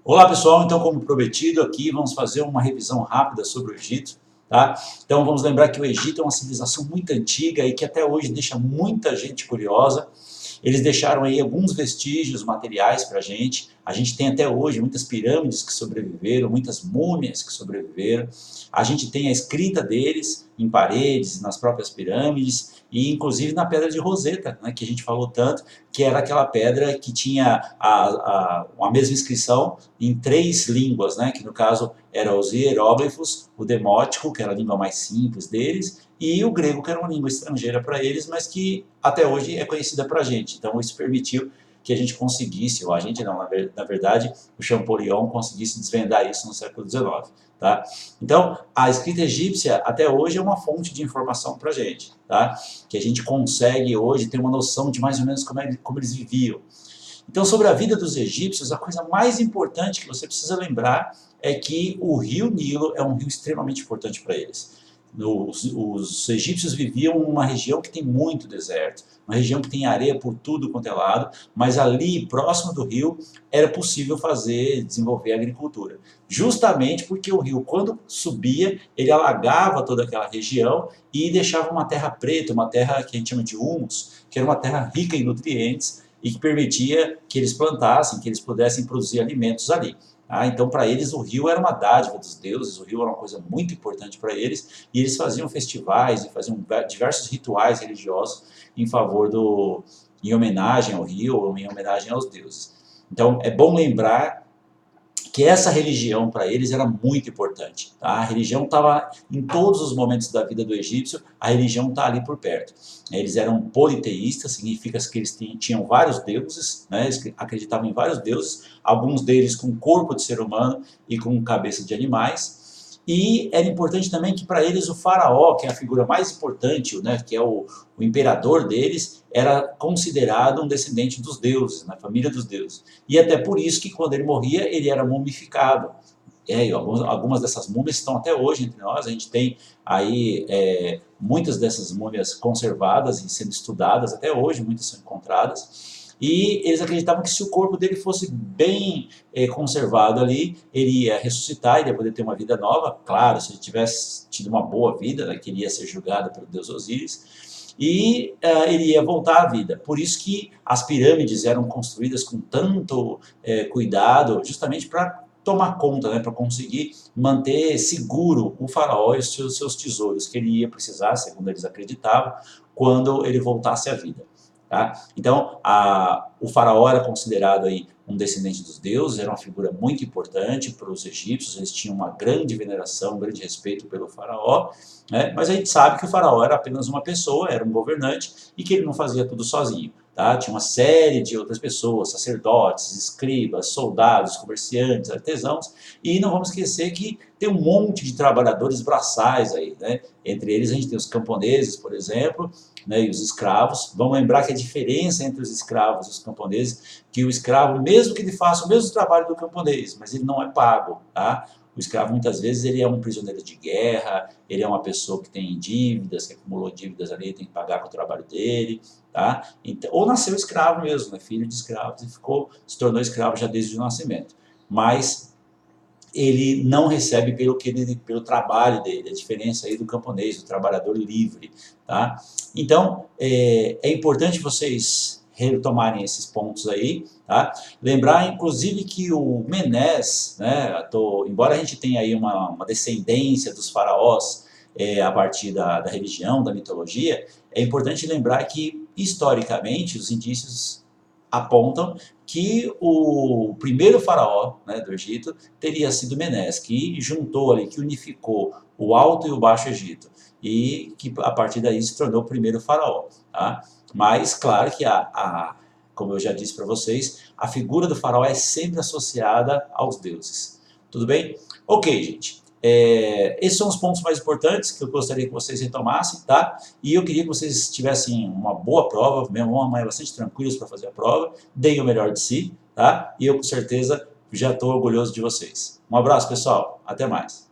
Olá pessoal, então como prometido aqui vamos fazer uma revisão rápida sobre o Egito, tá? Então vamos lembrar que o Egito é uma civilização muito antiga e que até hoje deixa muita gente curiosa. Eles deixaram aí alguns vestígios materiais para a gente tem até hoje muitas pirâmides que sobreviveram, muitas múmias que sobreviveram, a gente tem a escrita deles em paredes, nas próprias pirâmides e inclusive na pedra de Roseta, né, que a gente falou tanto, que era aquela pedra que tinha a mesma inscrição em três línguas, né, que no caso eram os hieróglifos, o demótico, que era a língua mais simples deles, e o grego, que era uma língua estrangeira para eles, mas que até hoje é conhecida para a gente. Então isso permitiu que a gente conseguisse, ou a gente não, na verdade, o Champollion conseguisse desvendar isso no século XIX. Tá? Então, a escrita egípcia até hoje é uma fonte de informação para a gente, tá? Que a gente consegue hoje ter uma noção de mais ou menos como eles viviam. Então, sobre a vida dos egípcios, a coisa mais importante que você precisa lembrar é que o rio Nilo é um rio extremamente importante para eles. Os egípcios viviam numa região que tem muito deserto, uma região que tem areia por tudo quanto é lado, mas ali, próximo do rio, era possível desenvolver a agricultura. Justamente porque o rio, quando subia, ele alagava toda aquela região e deixava uma terra preta, uma terra que a gente chama de humus, que era uma terra rica em nutrientes e que permitia que eles plantassem, que eles pudessem produzir alimentos ali. Então, para eles, o rio era uma dádiva dos deuses, o rio era uma coisa muito importante para eles, e eles faziam festivais e faziam diversos rituais religiosos em favor em homenagem ao rio ou em homenagem aos deuses. Então, é bom lembrar que essa religião para eles era muito importante. Tá? A religião estava em todos os momentos da vida do egípcio, a religião está ali por perto. Eles eram politeístas, significa que eles tinham vários deuses, né? Eles acreditavam em vários deuses, alguns deles com corpo de ser humano e com cabeça de animais. E era importante também que para eles o faraó, que é a figura mais importante, né, que é o imperador deles, era considerado um descendente dos deuses, na família dos deuses. E até por isso que quando ele morria, ele era mumificado. Algumas dessas múmias estão até hoje entre nós, a gente tem aí muitas dessas múmias conservadas e sendo estudadas até hoje, muitas são encontradas. E eles acreditavam que se o corpo dele fosse bem conservado ali, ele ia ressuscitar, ele ia poder ter uma vida nova. Claro, se ele tivesse tido uma boa vida, né, que ele ia ser julgado pelo deus Osíris, e ele ia voltar à vida. Por isso que as pirâmides eram construídas com tanto cuidado, justamente para tomar conta, né, para conseguir manter seguro o faraó e os seus tesouros que ele ia precisar, segundo eles acreditavam, quando ele voltasse à vida. Tá? Então, o faraó era considerado aí um descendente dos deuses, era uma figura muito importante para os egípcios, eles tinham uma grande veneração, um grande respeito pelo faraó, né? Mas a gente sabe que o faraó era apenas uma pessoa, era um governante e que ele não fazia tudo sozinho. Tá? Tinha uma série de outras pessoas, sacerdotes, escribas, soldados, comerciantes, artesãos, e não vamos esquecer que tem um monte de trabalhadores braçais aí, né? Entre eles a gente tem os camponeses, por exemplo, né, e os escravos. Vamos lembrar que a diferença entre os escravos e os camponeses, que o escravo, mesmo que ele faça o mesmo trabalho do camponês, mas ele não é pago, tá? O escravo, muitas vezes, ele é um prisioneiro de guerra, ele é uma pessoa que tem dívidas, que acumulou dívidas ali, tem que pagar com o trabalho dele, tá? Então, ou nasceu escravo mesmo, né, filho de escravos, e se tornou escravo já desde o nascimento. Mas ele não recebe pelo trabalho dele, a diferença aí do camponês, do trabalhador livre. Tá? Então, é importante vocês retomarem esses pontos aí. Tá? Lembrar, inclusive, que o Menés, né, embora a gente tenha aí uma descendência dos faraós a partir da religião, da mitologia, é importante lembrar que, historicamente, os indícios apontam que o primeiro faraó, né, do Egito teria sido Menés, que juntou ali, que unificou o Alto e o Baixo Egito, e que a partir daí se tornou o primeiro faraó. Tá? Mas, claro que como eu já disse para vocês, a figura do faraó é sempre associada aos deuses. Tudo bem? Ok, gente. Esses são os pontos mais importantes que eu gostaria que vocês retomassem, tá? E eu queria que vocês tivessem uma boa prova, mesmo uma manhã bastante tranquilos para fazer a prova, deem o melhor de si, tá? E eu com certeza já estou orgulhoso de vocês. Um abraço, pessoal. Até mais.